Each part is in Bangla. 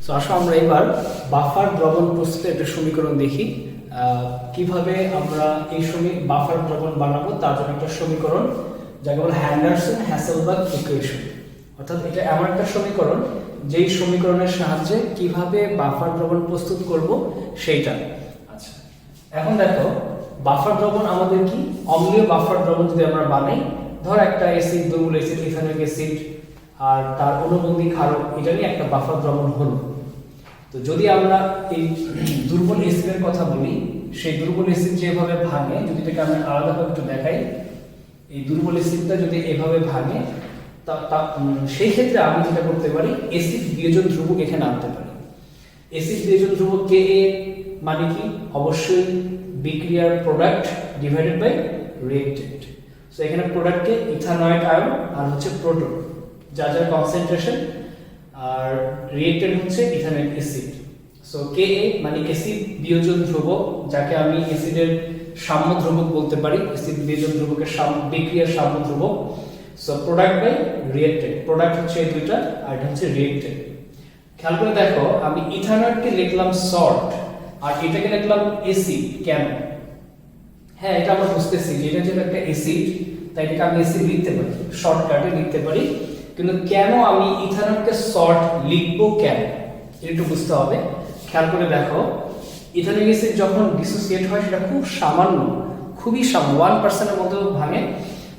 সো আসো আমরা এবার বাফার দ্রবণ প্রস্তুতের একটা সমীকরণ দেখি কিভাবে আমরা এই বাফার দ্রবণ বানাবো তার জন্য একটা সমীকরণ যাকে বলে হ্যান্ডারসন-হাসেলবার্গ ইকুয়েশন। অর্থাৎ এটা এমন একটা সমীকরণ যেই সমীকরণের সাহায্যে কিভাবে বাফার দ্রবণ প্রস্তুত করব সেইটা। আচ্ছা, এখন দেখো বাফার দ্রবণ আমাদের কি, অম্লীয় বাফার দ্রবণ যদি আমরা বানাই, ধর একটা অ্যাসিড, দুর্বল অ্যাসিড, ইথানোয়িক অ্যাসিড আর তার অনুবন্ধী ক্ষারক, এটা নিয়ে একটা বাফার দ্রবণ হলো। তো যদি আমরা এই দুর্বল অ্যাসিডের কথা বলি, সেই দুর্বল অ্যাসিড যেভাবে ভাঙে, যদি এটাকে আমরা আলাদাভাবে একটু দেখাই, এই দুর্বল অ্যাসিডটা যদি এভাবে ভাঙে সেই ক্ষেত্রে আমি যেটা করতে পারি, অ্যাসিড বিয়োজন ধ্রুবক এখানে আনতে পারি। অ্যাসিড বিয়োজন ধ্রুবক কে এ মানে কি, অবশ্যই বিক্রিয়ার প্রোডাক্ট ডিভাইডেড বাই রিঅ্যাক্টেন্ট। সো এখানে প্রোডাক্টকে ইথানয়েড আয়ন আর হচ্ছে প্রোটন, যার যার কনসেন্ট্রেশন, আর রিঅ্যাক্টেন্ট হচ্ছে ইথানোয়িক অ্যাসিড। সো কে এ মানে অ্যাসিড বিয়োজন ধ্রুবক, যাকে আমি অ্যাসিডের সাম্য ধ্রুবক বলতে পারি, অ্যাসিড বিয়োজন ধ্রুবকের বিক্রিয়ার সাম্য ধ্রুবক। সো প্রোডাক্ট বাই রিঅ্যাক্টেন্ট, প্রোডাক্ট হচ্ছে এই দুইটা আর এটা হচ্ছে রিঅ্যাক্টেন্ট। খেয়াল করে দেখো, আমি ইথানয়েডকে লিখলাম সল্ট আর এটাকে লিখলাম অ্যাসিড। কেন? হ্যাঁ, এটা আমরা বুঝতেছি যে এটা যেটা একটা অ্যাসিড, তাই এটাকে আমি অ্যাসিড লিখতে পারি, শর্টকাটে লিখতে পারি। কিন্তু কেন আমি ইথানয়েডকে সল্ট লিখবো, কেন এটা একটু বুঝতে হবে। খেয়াল করে দেখো, ইথানোয়িক অ্যাসিড যখন ডিসোসিয়েট হয় সেটা খুব সামান্য, খুবই সামান্য, 1% এর মতো ভাঙে।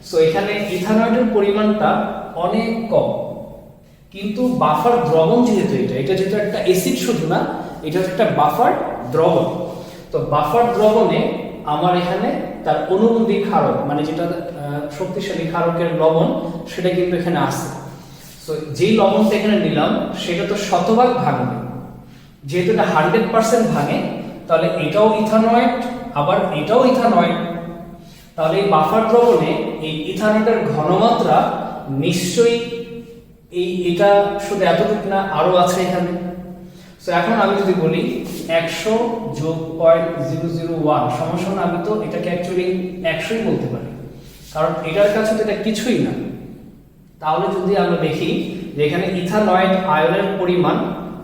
সো এখানে ইথানয়েডের পরিমাণটা অনেক কম, কিন্তু বাফার দ্রবণ যেহেতু এটা যেহেতু একটা অ্যাসিড শুধু না, এটা হচ্ছে একটা বাফার দ্রবণ। তো বাফার দ্রবণে আমার এখানে তার অনুবন্ধী ক্ষারক, মানে যেটা শক্তিশালী ক্ষারকের লবণ, সেটা কিন্তু এখানে আছে। সো যেই লবণটা এখানে নিলাম সেটা তো শতভাগ ভাঙবে, যেহেতু এটা 100% ভাঙে, তাহলে এটাও ইথানয়েড আবার এটাও ইথানয়েড। তাহলে এই বাফার দ্রবণে এই ইথানয়েডের ঘনমাত্রা নিশ্চয়ই এটা শুধু এতটুকু না, আরো আছে এখানে। সো এখন আমি যদি বলি 100 যোগ 0.001 সমান, আমি তো এটাকে অ্যাকচুয়ালি 100ই বলতে পারি, কারণ এটার কাছে তো এটা কিছুই না। তাহলে যদি আমরা দেখি যে এখানে ইথানয়েড আয়নের পরিমাণ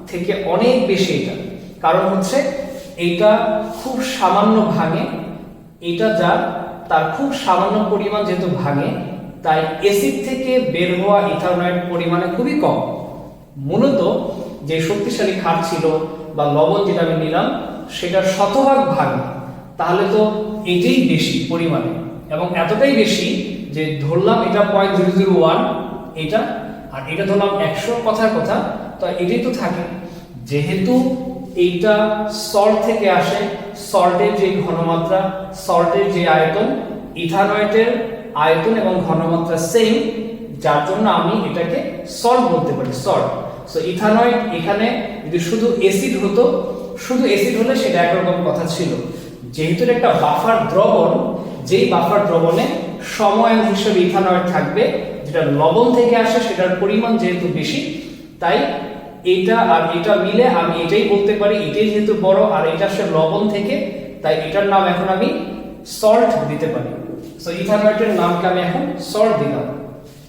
থেকে অনেক বেশি এটা, কারণ হচ্ছে এটা খুব সামান্য ভাঙে, এটা যা তার খুব সামান্য পরিমাণ যেহেতু ভাঙে, তাই অ্যাসিড থেকে বের হওয়া ইথানয়েড পরিমাণে খুবই কম। মূলত যে শক্তিশালী ক্ষার ছিল বা লবণ যেটা আমি নিলাম সেটার শতভাগ ভাঙে, তাহলে তো এটাই বেশি পরিমাণে, এবং এতটাই বেশি যে ধরলাম এটা 0.001 এটা, আর এটা ধরলাম 100, কথার কথা, তো এটাই তো থাকে। যেহেতু এইটা সল্ট থেকে আসে, সল্টের যে ঘনমাত্রা, সল্টের যে আয়তন, ইথানয়েডের আয়তন এবং ঘনমাত্রা সেম, যার জন্য আমি এটাকে সল্ট বলতে পারি, সল্ট। সো ইথানয়েড এখানে যদি শুধু অ্যাসিড হতো, শুধু অ্যাসিড হলে সেটা একরকম কথা ছিল। যেহেতু এটা একটা বাফার দ্রবণ, যেই বাফার দ্রবণে সময় হিসেবে ইথানয়েড থাকবে, যেটা লবণ থেকে আসে সেটার পরিমাণ যেহেতু বেশি, তাই এটা আর এটা মিলে আমি এটাই বলতে পারি, এটাই যেহেতু বড় আর এটা আসে লবণ থেকে, তাই এটার নাম এখন আমি সল্ট দিতে পারি। সো ইথানয়েডের নামকে আমি এখন সল্ট দিলাম।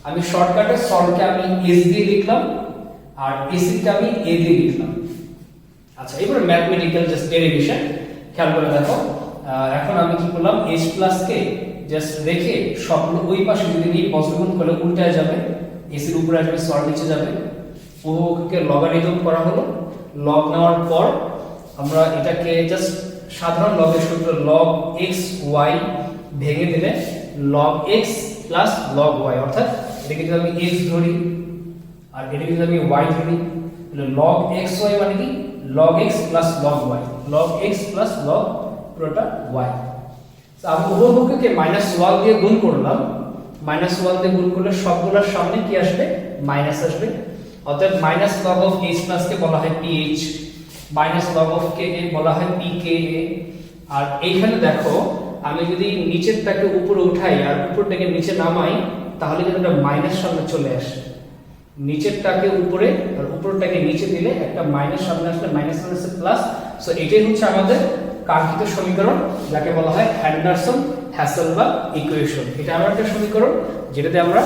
আমি শর্টকাটে সল্টকে আমি এস দিয়ে লিখলাম আর অ্যাসিডকে আমি এ দিয়ে লিখলাম। আচ্ছা, এবার ম্যাথমেটিক্যাল জাস্ট ডেরিভেশন খেয়াল করে দেখো। এখন আমি কি করলাম, H প্লাস কে জাস্ট রেখে সবগুলো ওই পাশে যদি নিয়ে পজিটিভ করলে উল্টায় যাবে, এসির উপরে আসবে, সল্ট নিচে যাবে। উভয়কে লগারিদম করা হলো, লগ নেওয়ার পর আমরা এটাকে জাস্ট সাধারণ লগের সূত্র log x y ভেঙে দিলে log x plus log y, অর্থাৎ এটাকে যদি আমি x ধরি আর এটাকে যদি আমি y ধরি, তাহলে log x y মানে কি, log x plus log y, log x plus log পুরোটা y। তো আমি উভয়পক্ষকে -1 দিয়ে গুণ করলাম, -1 দিয়ে গুণ করলে সবগুলোর সামনে কি আসবে, মাইনাস আসবে। অতএব log of h প্লাস কে বলা হয় ph, log of k কে বলা হয় pka। আর এইখানে দেখো, আমি যদি নিচেরটাকে উপরে উঠাই আর উপরটাকে নিচে নামাই, তাহলে কিন্তু একটা মাইনাস সামনে চলে আসে। নিচেরটাকে উপরে আর উপরটাকে নিচে দিলে একটা মাইনাস সামনে আসলে মাইনাস মাইনাসে প্লাস। সো এটাই হচ্ছে আমাদের কাঙ্ক্ষিত সমীকরণ, যাকে বলা হয় হ্যান্ডারসন-হাসেলবার্গ ইকুয়েশন। এটা এমন একটা সমীকরণ যেটাতে আমরা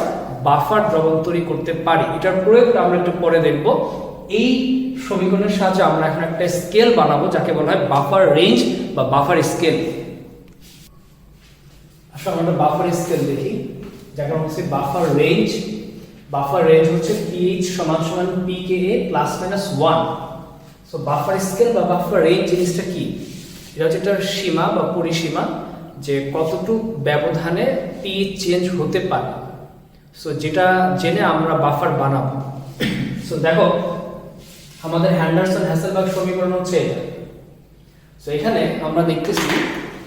বাফার দ্রবণ তৈরি করতে পারি। এটার প্রয়োগটা আমরা একটু পরে দেখব। এই সমীকরণের সাহায্যে আমরা এখন একটা স্কেল বানাবো যাকে বলা হয় বাফার রেঞ্জ বা বাফার স্কেল। আসলে আমরা বাফার স্কেল দেখি যাকে হচ্ছে বাফার রেঞ্জ। বাফার রেঞ্জ হচ্ছে pH সমান সমান pKa plus minus 1। So buffer scale বা বাফার রেঞ্জ জিনিসটা কি? এটা হচ্ছে একটা সীমা বা পরিসীমা যে কতটুকু ব্যবধানে pH চেঞ্জ হতে পারে। সো যেটা জেনে আমরা বাফার বানাবো। সো দেখো আমাদের হ্যান্ডারসন হ্যাসেলবার্গ সমীকরণ হচ্ছে এটা। সো এখানে আমরা দেখতেছি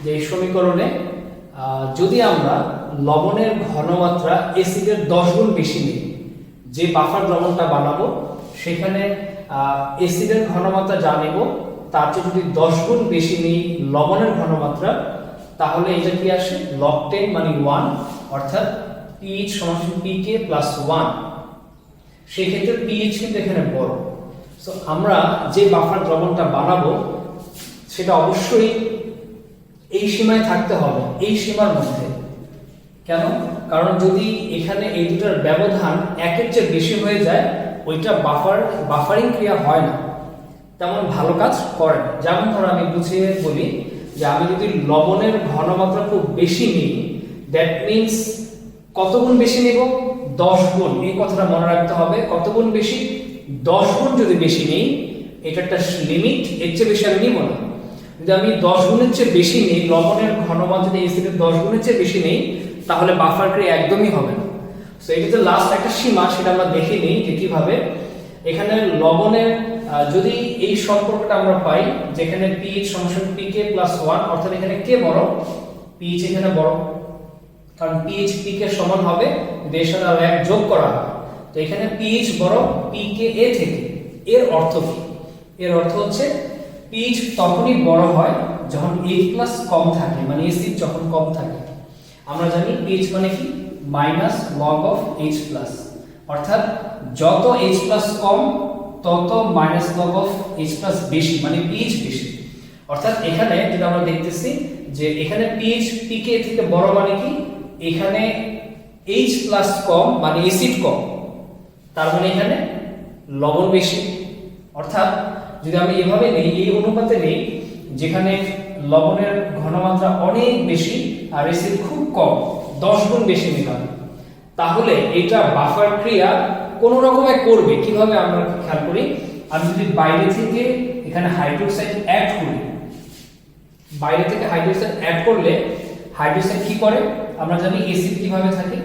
যে এই সমীকরণে যদি আমরা লবণের ঘনমাত্রা অ্যাসিডের 10 গুণ বেশি নিই, যে বাফার দ্রবণটা বানাবো সেখানে অ্যাসিডের ঘনমাত্রা যা নেব তার চেয়ে যদি 10 গুণ বেশি নিই লবণের ঘনমাত্রা, তাহলে এটা কি আসে log 10 মানে 1, অর্থাৎ pH সমান pK প্লাস 1। সেই ক্ষেত্রে pH কিন্তু এখানে বড়। সো আমরা যে বাফার দ্রবণটা বানাবো সেটা অবশ্যই এই সীমায় থাকতে হবে, এই সীমার মধ্যে। কেন? কারণ যদি এখানে এই দুটার ব্যবধান একের চেয়ে বেশি হয়ে যায় ওইটা বাফারিং ক্রিয়া হয় না, তেমন ভালো কাজ করে না। যেমন ধরো আমি বুঝিয়ে বলি যে আমি যদি লবণের ঘনমাত্রা খুব বেশি নিই, দ্যাট মিনস কত গুণ বেশি নেব? 10 গুণ। এই কথাটা মনে রাখতে হবে। কত গুণ বেশি? 10 গুণ যদি বেশি নেই, এটা একটা লিমিট, এর চেয়ে বেশি আমি নিব না। যদি আমি 10 গুণের চেয়ে বেশি নেই, লবণের ঘনমাত্রা যদি অ্যাসিডের 10 গুণের চেয়ে বেশি নেই, তাহলে বাফার ক্রিয়া একদমই হবে না। সো এটা যে লাস্ট একটা সীমা সেটা আমরা দেখে নিই যে কিভাবে। এখানে লবণের যদি এই সম্পর্কটা আমরা পাই যেখানে pH সমান pK প্লাস 1, অর্থাৎ এখানে কে বড়? pH এখানে বড়, কারণ pH pK সমান হবে যদি এর সাথে আর 1 যোগ করা হয়। তো এখানে pH বড় pKa থেকে। এর অর্থ কি? এর অর্থ হচ্ছে pH তখনই বড় হয় যখন H+ কম থাকে, মানে অ্যাসিড যখন কম থাকে। আমরা জানি pH মানে কি? মাইনাস লগ অফ H+, অর্থাৎ যত H+ কম তত মাইনাস লগ অফ H+ বেশি, মানে pH বেশি। অর্থাৎ এখানে যেটা আমরা দেখতেছি যে এখানে pH pK থেকে বড় মানে কি? এখানে H+ কম মানে অ্যাসিড কম, তার মানে এখানে লবণ বেশি। অর্থাৎ যদি আমি এভাবে নেই, এই অনুপাতে নেই যেখানে লবণের ঘনমাত্রা অনেক বেশি আর অ্যাসিড খুব কম, 10 গুণ বেশি নিলাম, তাহলে এটা বাফার ক্রিয়া কোন রকমে করবে। কিভাবে আমরা খেয়াল করি, আমি যদি বাইরে থেকে এখানে হাইড্রোক্সাইড অ্যাড করি, বাইরে থেকে হাইড্রোক্সাইড অ্যাড করলে হাইড্রোক্সাইড কি করে? আমরা জানি অ্যাসিড কিভাবে থাকে,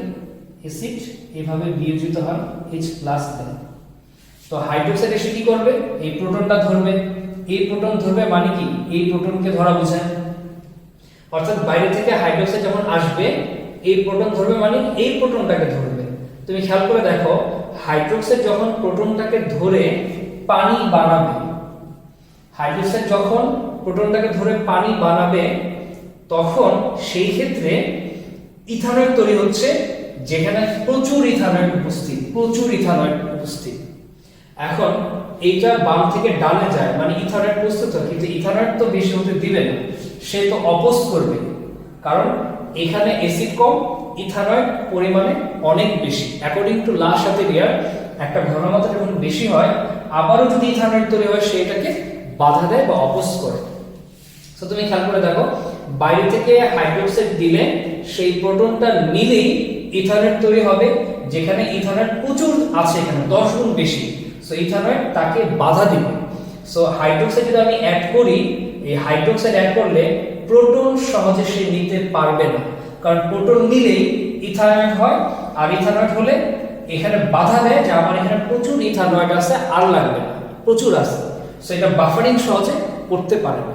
অ্যাসিড এইভাবে বিয়োজিত হয় H+ দ্বারা। তো হাইড্রোক্সাইড এসে কি করবে? এই প্রোটনটা ধরবে। এই প্রোটন ধরবে মানে কি? এই প্রোটনকে ধরা বোঝায়। অর্থাৎ বাইরে থেকে হাইড্রোক্সাইড যখন আসবে এই প্রোটন ধরবে মানে এই প্রোটনটাকে ধরবে। তুমি খেয়াল করে দেখো, হাইড্রোক্সাইড যখন প্রোটনটাকে ধরে পানি বানাবে, হাইড্রোক্সাইড যখন প্রোটনটাকে ধরে পানি বানাবে তখন সেই ক্ষেত্রে ইথানয়েড তৈরি হচ্ছে, যেখানে প্রচুর ইথানয়েড উপস্থিত, প্রচুর ইথানয়েড উপস্থিত। এখন এইটা বাম থেকে ডানে যায় মানে ইথানয়েড প্রস্তুত হয়, কিন্তু ইথানয়েড তো বেশি হতে দিবে না, সে তো অপোজ করবে। কারণ এখানে অ্যাসিড কম, ইথানয়েড পরিমাণে অনেক বেশি। অ্যাকর্ডিং টু লা শাতেলিয়ার একটা ঘনমাত্রা যখন বেশি হয় আবারও যদি ইথানয়েড তৈরি হয় সেটাকে বাধা দেয় বা অপোজ করে। সো তুমি খেয়াল করে দেখো, বাইরে থেকে হাইড্রোক্সাইড দিলে সেই প্রোটনটা নিলেই ইথানয়েড তৈরি হবে, যেখানে ইথানয়েড প্রচুর আছে, এখানে 10 গুণ বেশি। সো ইথানয়েড তাকে বাধা দিবে। সো হাইড্রোক্সাইড যদি আমি অ্যাড করি, এই হাইড্রোক্সাইড অ্যাড করলে প্রোটন সহজে সে নিতে পারবে না, কারণ প্রোটন নিলেই ইথানয়েড হয়, আর ইথানয়েড হলে এখানে বাধা দেয় যে আমার এখানে প্রচুর ইথানয়েড আছে, আর লাগবে না, প্রচুর আছে। সো এটা বাফারিং সহজে করতে পারে না।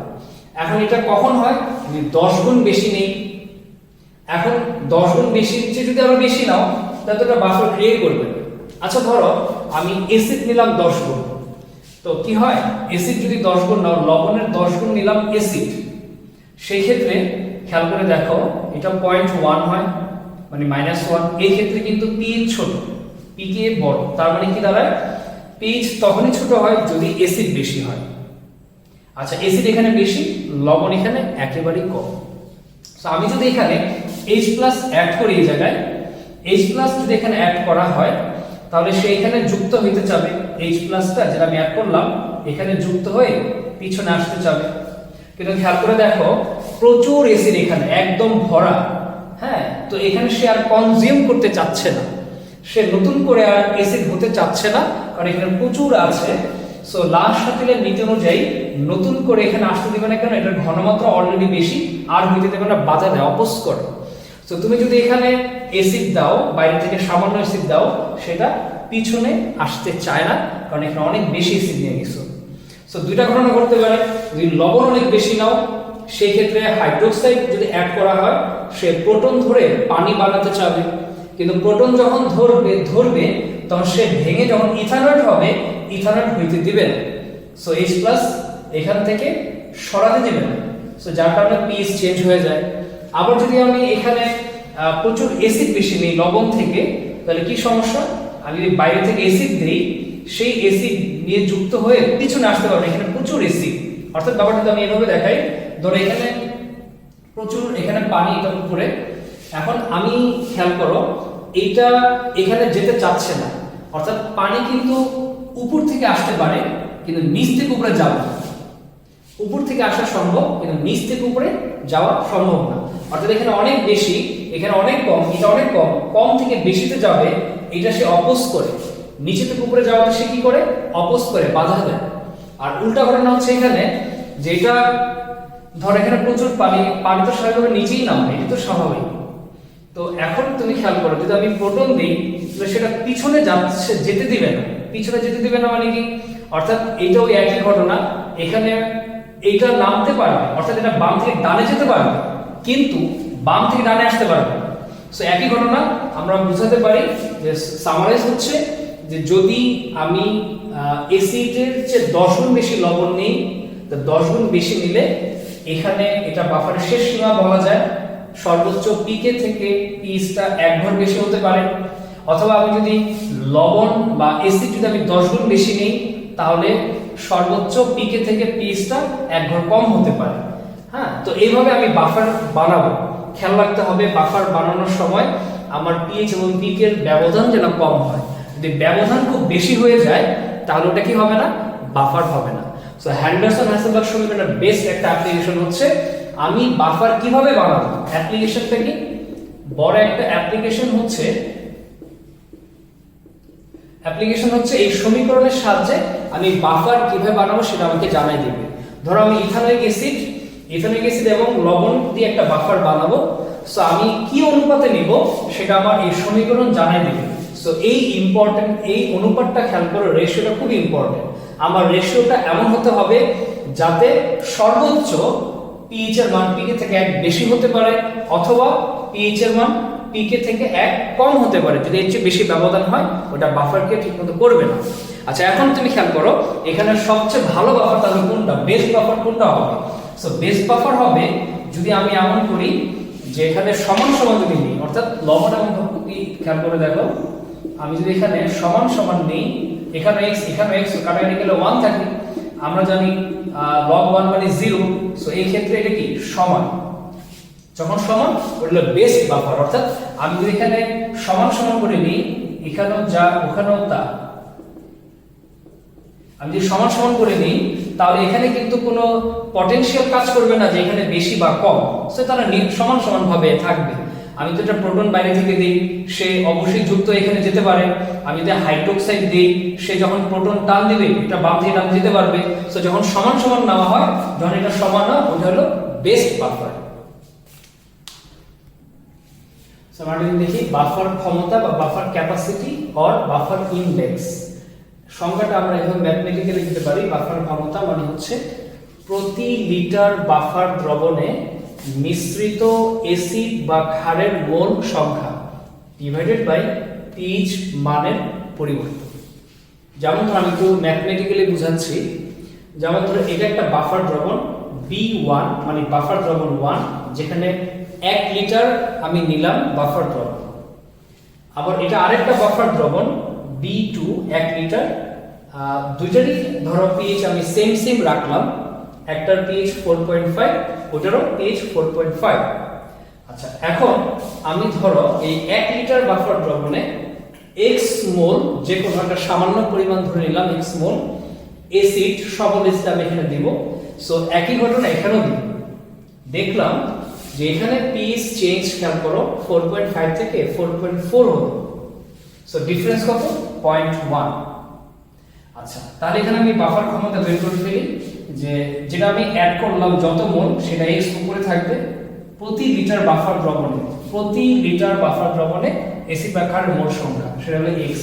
এখন এটা কখন হয়? যদি 10 গুণ বেশি নেই। এখন 10 গুণ বেশি চেয়ে যদি আরো বেশি নাও তাহলে এটা বাফার ক্রিয়েট করবে। আচ্ছা ধরো আমি অ্যাসিড নিলাম 10 গুণ, তো কি হয়? অ্যাসিড যদি 10 গুণ নাও, লবণের 10 গুণ নিলাম অ্যাসিড, সেই ক্ষেত্রে খেয়াল করে দেখো এটা 0.1 হয়, মানে -1। এই ক্ষেত্রে কিন্তু pH ছোট, pKa বড়, তার মানে কি দাঁড়ায়? pH তখনই ছোট হয় যদি অ্যাসিড বেশি হয়। আচ্ছা অ্যাসিড এখানে বেশি, লবণ এখানে একেবারেই কম। সো আমি যদি এখানে H+ অ্যাড করি, এই জায়গায় H+ যদি এখানে অ্যাড করা হয় তাহলে সে এখানে যুক্ত হইতে চাবে H+টা যেটা আমি অ্যাড করলাম এখানে যুক্ত হয়ে পিছনে আসতে চাবে। কিন্তু খেয়াল করে দেখো প্রচুর অ্যাসিড এখানে একদম ভরা, হ্যাঁ, তো এখানে সে আর কনজিউম করতে চাচ্ছে না, সে নতুন করে আর অ্যাসিড হতে চাচ্ছে না, কারণ এখানে প্রচুর আছে। সো লাস্ট সার্কেলের নীতি অনুযায়ী নতুন করে এখানে আসতে দিবে না, কেন এটার ঘনমাত্রা অলরেডি বেশি, আর হইতে দেবে না, বাধা দেয়, অপোজ করে। তো তুমি যদি এখানে অ্যাসিড দাও, বাইরে থেকে সামান্য অ্যাসিড দাও, সেটা পিছনে আসতে চায় না, কারণ এখানে অনেক বেশি অ্যাসিড নিয়ে গেছো। সো দুইটা ঘটনা ঘটতে পারে, যদি লবণ অনেক বেশি নাও সেই ক্ষেত্রে হাইড্রোক্সাইড যদি অ্যাড করা হয়, সে প্রোটন ধরে পানি বানাতে চাবে, কিন্তু প্রোটন যখন ধরবে তখন সে ভেঙে যখন ইথানয়েড হবে, ইথানয়েড হইতে দিবে না। সো H+ এখান থেকে সরাতে দিবে না, সো যার কারণে পিএইচ চেঞ্জ হয়ে যায়। আবার যদি আমি এখানে প্রচুর অ্যাসিড বেশি নেই লবণ থেকে, তাহলে কি সমস্যা, আমি যদি বাইরে থেকে অ্যাসিড দেই, সেই অ্যাসিড নিয়ে যুক্ত হয়ে পিছনে আসতে পারবে, এখানে প্রচুর অ্যাসিড। অর্থাৎ ব্যাপারটা আমি এভাবে দেখাই, ধরো এখানে প্রচুর, এখানে পানি এটা উপরে, এখন আমি খেয়াল করো এইটা এখানে যেতে চাচ্ছে না, অর্থাৎ পানি কিন্তু উপর থেকে আসতে পারে কিন্তু নিচ থেকে উপরে যাবে না। উপর থেকে আসা সম্ভব কিন্তু নিচ থেকে উপরে যাওয়া সম্ভব না। অর্থাৎ এখানে অনেক বেশি, এখানে অনেক কম, এটা অনেক কম, কম থেকে বেশিতে যাবে, এটা সে অপোজ করে। নিচে থেকে উপরে যাওয়াটা সে কি করে, অপোজ করে, বাধা দেয়। আর উল্টা ঘটনা হচ্ছে এখানে, যেটা ধর এখানে প্রচুর পানি, পানি তো স্বাভাবিকভাবে নিচেই নামবে, এটা তো স্বাভাবিক। তো এখন তুমি খেয়াল করো, যদি আমি প্রোটন দিই তাহলে সেটা পিছনে যাচ্ছে, যেতে দিবে না। পিছনে যেতে দিবে না মানে কি, অর্থাৎ এইটাও একই ঘটনা, এখানে এইটা নামতে পারবে, অর্থাৎ এটা বাম থেকে ডানে যেতে পারবে কিন্তু বাম থেকে ডানে আসতে পারবে। সো একই ঘটনা আমরা বুঝাতে পারি যে সামারাইজ হচ্ছে যে যদি আমি অ্যাসিডের চেয়ে 10 গুণ বেশি লবণ নেই, তো 10 গুণ বেশি নিলে এখানে এটা বাফারের শেষ সীমা বলা যায়, সর্বোচ্চ পিকে থেকে পিএইচটা 1 ঘর বেশি হতে পারে। অথবা আমি যদি লবণ বা অ্যাসিড যদি আমি 10 গুণ বেশি নেই, তাহলে সর্বোচ্চ পিকে থেকে পিএইচটা 1 ঘর কম হতে পারে। হ্যাঁ, তো এইভাবে আমি বাফার বানাবো। খেয়াল রাখতে হবে বাফার বানানোর সময় আমার পিএইচ এবং পিকের ব্যবধান যেন কম হয়। যদি ব্যবধান খুব বেশি হয়ে যায় তাহলে ওটা কি হবে না, বাফার হবে না। সো হ্যান্ডারসন-হাসেলবাগ সমীকরণের বেস্ট একটা অ্যাপ্লিকেশন হচ্ছে আমি বাফার কিভাবে বানাবো। অ্যাপ্লিকেশনটা কি, বড় একটা অ্যাপ্লিকেশন হচ্ছে এই সমীকরণের সাহায্যে আমি বাফার কিভাবে বানাবো সেটা আমাকে জানাই দিবে। ধরো আমি ইথানোয়িক অ্যাসিড এবং লবণ দিয়ে একটা বাফার বানাবো, সো আমি কি অনুপাতে নিব সেটা আমার এই সমীকরণ জানাই দিবে। সো এই ইম্পর্টেন্ট, এই অনুপাতটা খেয়াল করো, রেশিওটা খুব ইম্পর্টেন্ট। আমার রেশিওটা এমন হতে হবে যাতে সর্বোচ্চ পিএইচ এর মান পিকে থেকে 1 বেশি হতে পারে, অথবা পিএইচ এর মান পিকে থেকে 1 কম হতে পারে। যদি এর চেয়ে বেশি ব্যবধান হয় ওটা বাফারকে ঠিকমতো করবে না। আচ্ছা, এখন তুমি খেয়াল করো এখানে সবচেয়ে ভালো বাফার তাহলে কোনটা, বেস্ট বাফার কোনটা হবে। সো বেস্ট বাফার হবে যদি আমি এমন করি যে এখানে সমান সমান যদি নিই, অর্থাৎ লবণ এবং খেয়াল করে দেখো, আমি যদি এখানে সমান সমান নেই, এখানে x কাটাকাটি গেলে 1 থাকে, আমরা জানি log 1 মানে 0। সো এই ক্ষেত্রে এটা কি সমান, যখন সমান ওটা বেস্ট বাফার। অর্থাৎ আমি যদি এখানে সমান সমান করে নিই, এখানেও যা ওখানেও তা, আমি যদি সমান সমান করে নিই তাহলে এখানে কিন্তু কোনো পটেনশিয়াল কাজ করবে না যে এখানে বেশি বা কম, সে তারা সমান সমান ভাবে থাকবে। আমি যদি একটা প্রোটন বাইরে থেকে দিই সে অবশ্যই যুক্ত এখানে যেতে পারে, আমি যদি হাইড্রোক্সাইড দিই সে যখন প্রোটন টান দিবে এটা বাম থেকে ডান যেতে পারবে। সো যখন সমান সমান নেওয়া হয়, যখন এটা সমান হয় ওটা হলো বেস্ট বাফার। সো আমরা দেখি বাফার ক্ষমতা বা buffer capacity or buffer index. সংজ্ঞাটা আমরা এভাবে ম্যাথমেটিক্যালি লিখতে পারি, বাফার ক্ষমতা মানে হচ্ছে প্রতি লিটার বাফার দ্রবণে মিশ্রিত অ্যাসিড বা ক্ষারের মোল সংখ্যা ডিভাইডেড বাই পিএইচ মানের পরিবর্তন। যেমন ধর আমি একটু ম্যাথমেটিক্যালি বুঝাচ্ছি, যেমন ধর এটা একটা বাফার দ্রবণ B1 মানে বাফার দ্রবণ 1, যেখানে 1 লিটার আমি নিলাম বাফার দ্রবণ। আবার এটা আরেকটা বাফার দ্রবণ B2 1 লিটার, দুইটারই ধরো পিএইচ আমি সেম রাখলাম, একটার পিএইচ 4.5, ওটারও পিএইচ 4.5। আচ্ছা, এখন আমি ধরো এই 1 লিটার বাফার দ্রবণে x মোল, যে কোনো একটা সামান্য পরিমাণ ধরে নিলাম x মোল, অ্যাসিড সবল অ্যাসিড আমি এখানে দিব। সো একই ঘটনা এখানেও দিব। দেখলাম যে এখানে পিএইচ চেঞ্জ খেয়াল করো 4.5 থেকে 4.4 হলো। সো ডিফারেন্স কত? 0.1। আচ্ছা, তাহলে এখানে আমি বাফার ক্ষমতা বের করে ফেলি যে যেটা আমি অ্যাড করলাম যত মোল সেটা x উপরে থাকবে প্রতি লিটার বাফার দ্রবণে অ্যাসিড বা ক্ষারের মোল সংখ্যা সেটা হলো x।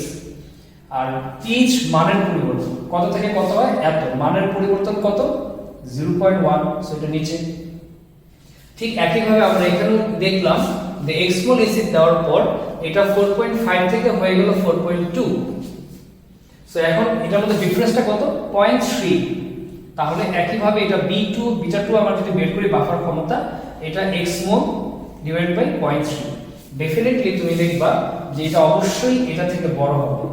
আর পিএইচ মানের পরিবর্তন কত থেকে কত হয়? এত। মানের পরিবর্তন কত? 0.1। সো এটা নিচে। ঠিক একই ভাবে আমরা এখানেও দেখলাম যে x মোল অ্যাসিড দেওয়ার পর এটা 4.5 থেকে হয়ে গেল 4.2। সো এখন এটার মধ্যে ডিফারেন্সটা কত? 0.3। তাহলে একই ভাবে এটা B2 বিটা 2 আমরা যদি বের করি বাফার ক্ষমতা, এটা x mole divide by 0.3। Definitely তুমি দেখবা যে এটা অবশ্যই এটা থেকে বড় হবে,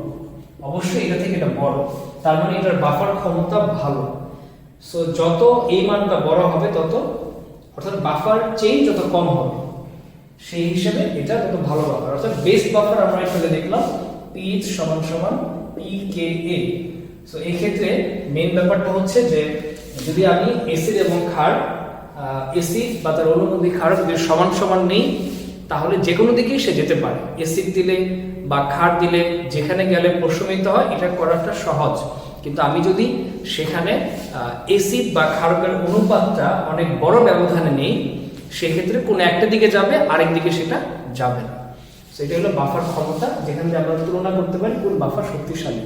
অবশ্যই এটা থেকে এটা বড়। তার মানে এটার বাফার ক্ষমতা ভালো। সো যত এই মানটা বড় হবে তত, অর্থাৎ বাফার চেইন যত কম হবে সেই হিসেবে এটা তত ভালো বাফার। অর্থাৎ বেস্ট বাফার আমরা এখানে দেখলাম pH = pKa। সো এই ক্ষেত্রে মেইন ব্যাপারটা হচ্ছে যে যদি আমি অ্যাসিড এবং ক্ষার, অ্যাসিড বা তার অনুবন্ধী ক্ষার যদি সমান সমান নেই তাহলে যে কোনো দিকেই সে যেতে পারে। অ্যাসিড দিলে বা ক্ষার দিলে যেখানে গেলে প্রশমিত হয় এটা করাটা সহজ। কিন্তু আমি যদি সেখানে অ্যাসিড বা ক্ষারকের অনুপাতটা অনেক বড় ব্যবধানে নেই সেক্ষেত্রে কোনো একটা দিকে যাবে, আরেক দিকে সেটা যাবে না। সেটা হলো বাফার ক্ষমতা, যেখানে আমরা তুলনা করতে পারি কোন বাফার শক্তিশালী।